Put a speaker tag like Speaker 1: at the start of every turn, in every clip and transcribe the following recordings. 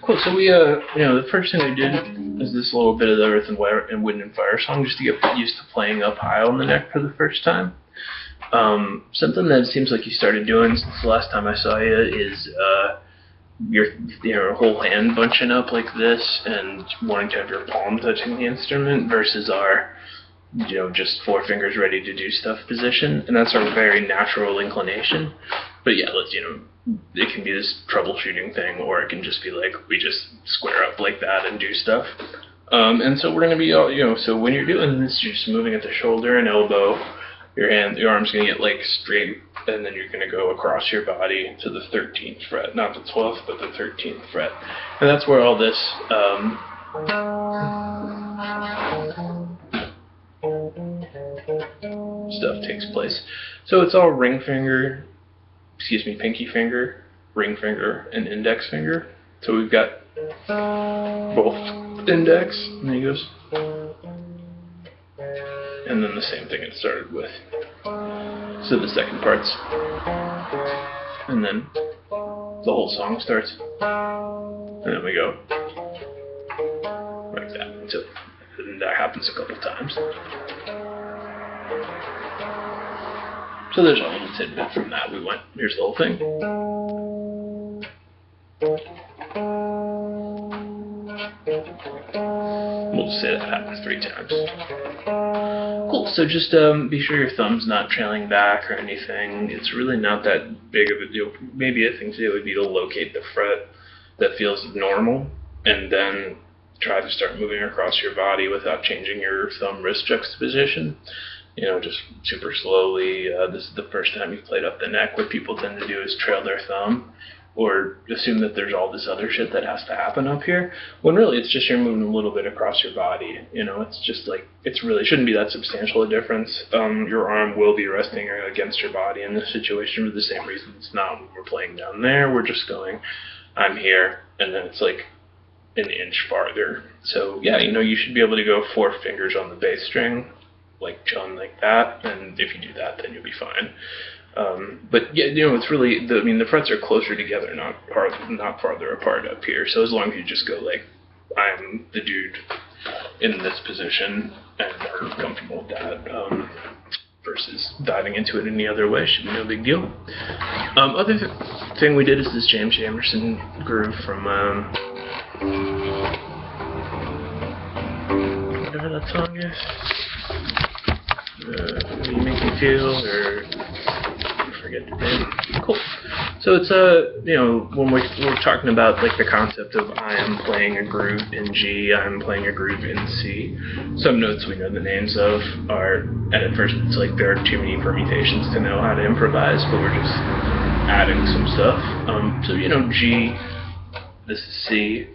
Speaker 1: Cool. So we, the first thing we did is this little bit of the Earth and Wind and Fire song, just to get used to playing up high on the neck for the first time. Something that seems like you started doing since the last time I saw you is your whole hand bunching up like this and wanting to have your palm touching the instrument versus our, just four fingers ready to do stuff position, and that's our very natural inclination. But yeah, it can be this troubleshooting thing, or it can just be like we just square up like that and do stuff. And so we're going to be so when you're doing this, you're just moving at the shoulder and elbow. Your arm's going to get like straight, and then you're going to go across your body to the 13th fret, not the 12th, but the 13th fret. And that's where all this stuff takes place. So it's all pinky finger, ring finger, and index finger. So we've got both index, and then he goes, and then the same thing it started with. So the second part's, and then the whole song starts, and then we go like that. So and that happens a couple times. So there's a little tidbit from that. Here's the whole thing. We'll just say that happens 3 times. Cool, so just be sure your thumb's not trailing back or anything. It's really not that big of a deal. Maybe a thing to do would be to locate the fret that feels normal, and then try to start moving across your body without changing your thumb-wrist juxtaposition. Just super slowly. This is the first time you've played up the neck. What people tend to do is trail their thumb, or assume that there's all this other shit that has to happen up here, when really it's just you're moving a little bit across your body. It's just like, it really shouldn't be that substantial a difference. Your arm will be resting against your body in this situation for the same reason it's not when we're playing down there. We're just going, I'm here, and then it's like an inch farther. So yeah, you should be able to go 4 fingers on the bass string, like chilling like that, and if you do that, then you'll be fine. But yeah, it's really, the frets are closer together, not farther apart up here. So as long as you just go like, I'm the dude in this position and are comfortable with that, versus diving into it any other way, should be no big deal. Other thing we did is this James Jamerson groove from whatever that song is. You Make Me Feel, or I forget the name. Cool. So it's when we're talking about like the concept of I am playing a groove in G, I am playing a groove in C. Some notes we know the names of are, and at first it's like there are too many permutations to know how to improvise, but we're just adding some stuff. So G, this is C,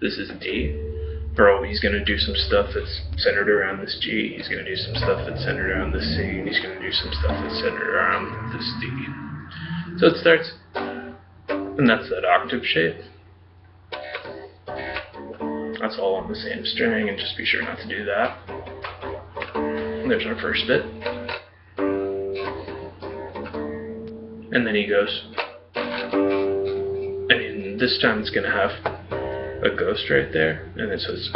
Speaker 1: this is D. Bro, he's going to do some stuff that's centered around this G, he's going to do some stuff that's centered around this C, and he's going to do some stuff that's centered around this D. So it starts, and that's that octave shape. That's all on the same string, and just be sure not to do that. And there's our first bit. And then he goes, and this time it's going to have a ghost right there, and it says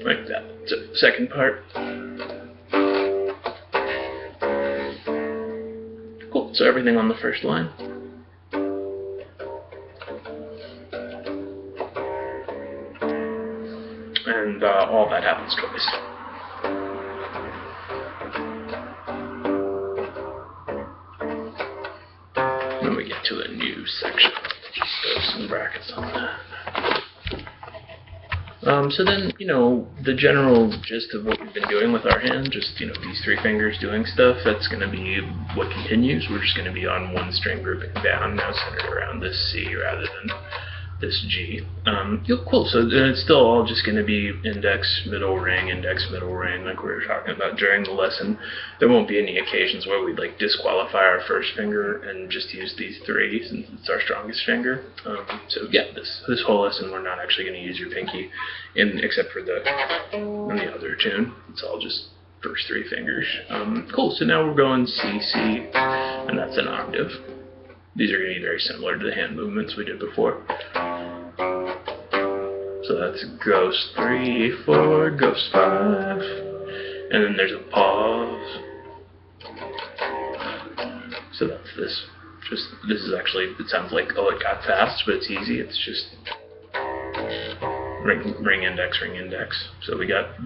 Speaker 1: like that. So second part. Cool. So everything on the first line. And all that happens twice. Then we get to a new section. Just some brackets on that. So then, the general gist of what we've been doing with our hand, just, these 3 fingers doing stuff, that's going to be what continues. We're just going to be on one string grouping down, now centered around this C rather than this G. Cool, so then it's still all just going to be index, middle ring, like we were talking about during the lesson. There won't be any occasions where we'd like disqualify our first finger and just use these 3 since it's our strongest finger. So yeah, this whole lesson we're not actually going to use your pinky, except for in the other tune. It's all just first 3 fingers. Cool, so now we're going C, C, and that's an octave. These are going to be very similar to the hand movements we did before. So that's Ghost 3, 4, Ghost 5, and then there's a pause. So that's this. This is actually, it sounds like, oh, it got fast, but it's easy. It's just ring index, ring index. So we got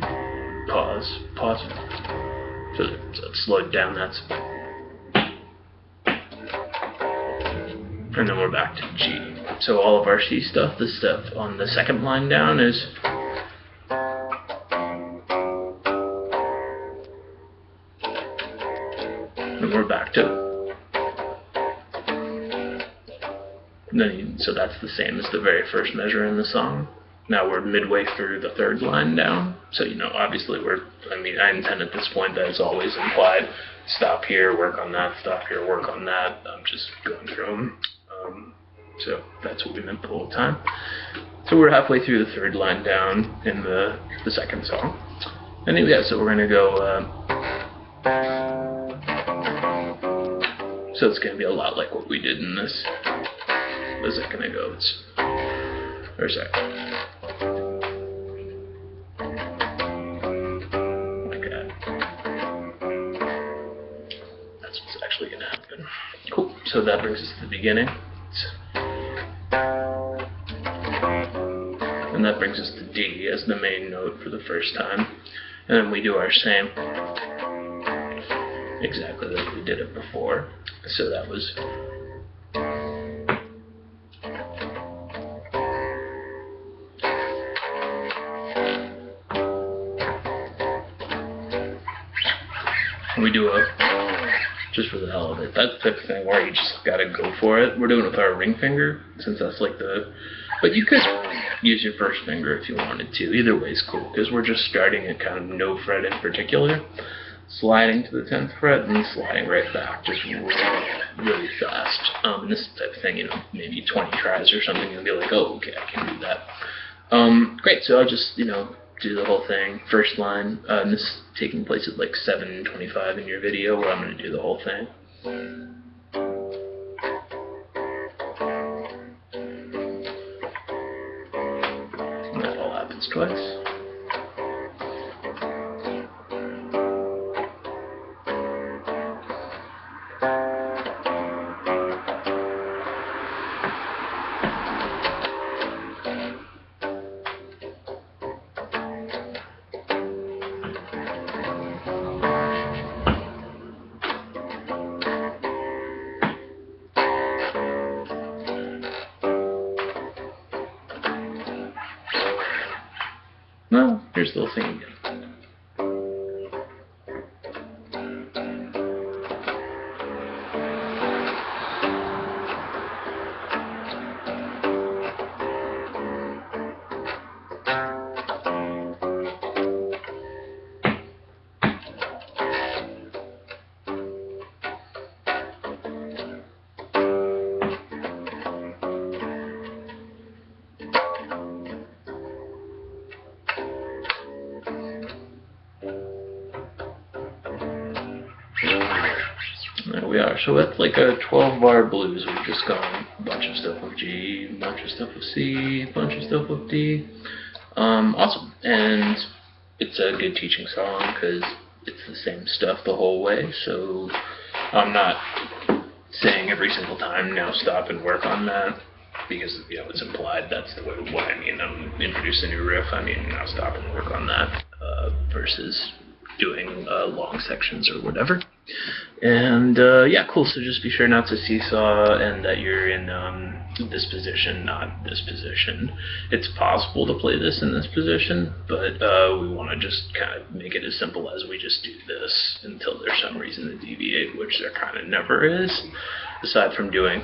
Speaker 1: pause, pause. So it's slowed down, that's. And then we're back to G. So all of our C stuff, the stuff on the second line down is. And we're back to. So that's the same as the very first measure in the song. Now we're midway through the third line down. So, you know, obviously I intend at this point that it's always implied. Stop here, work on that, stop here, work on that. I'm just going through them. So that's what we meant the whole time. So we're halfway through the third line down in the second song. And yeah, so we're going to go... so it's going to be a lot like what we did in this. A second ago. Or a sec. Like that. That's what's actually going to happen. Cool. So that brings us to the beginning. And that brings us to D as the main note for the first time. And then we do our same. Exactly like we did it before. So that was... we do a, just for the hell of it, that's the type of thing where you just gotta go for it. We're doing it with our ring finger, since that's like the, but you could use your first finger if you wanted to. Either way is cool, because we're just starting at kind of no fret in particular, sliding to the 10th fret, and sliding right back, just really fast. This type of thing, you know, maybe 20 tries or something, you'll be like, oh, okay, I can do that. Great, so I'll just, you know, do the whole thing. First line, and this is taking place at like 7:25 in your video, where I'm going to do the whole thing. And that all happens twice. No, here's the little thing again. There we are. So that's like a 12-bar blues. We've just gone a bunch of stuff with G, a bunch of stuff with C, a bunch of stuff with D. Awesome. And it's a good teaching song because it's the same stuff the whole way. So I'm not saying every single time, now stop and work on that, because, you know, it's implied. That's the way what I mean. I'm introducing a new riff. I mean, now stop and work on that versus doing long sections or whatever. And yeah, cool. So just be sure not to seesaw and that you're in this position, not this position. It's possible to play this in this position, but we want to just kind of make it as simple as we just do this until there's some reason to deviate, which there kind of never is, aside from doing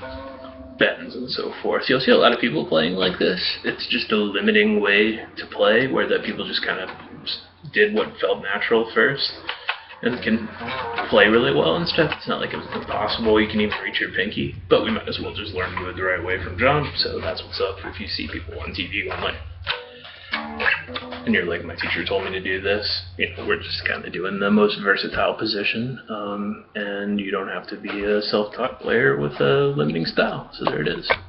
Speaker 1: bends and so forth. You'll see a lot of people playing like this. It's just a limiting way to play, where that people just kind of did what felt natural first and can play really well and stuff. It's not like it's impossible. You can even reach your pinky, but we might as well just learn to do it the right way from jump. So that's what's up if you see people on TV going like and you're like, my teacher told me to do this, you know, we're just kind of doing the most versatile position, and you don't have to be a self-taught player with a limiting style. So there it is.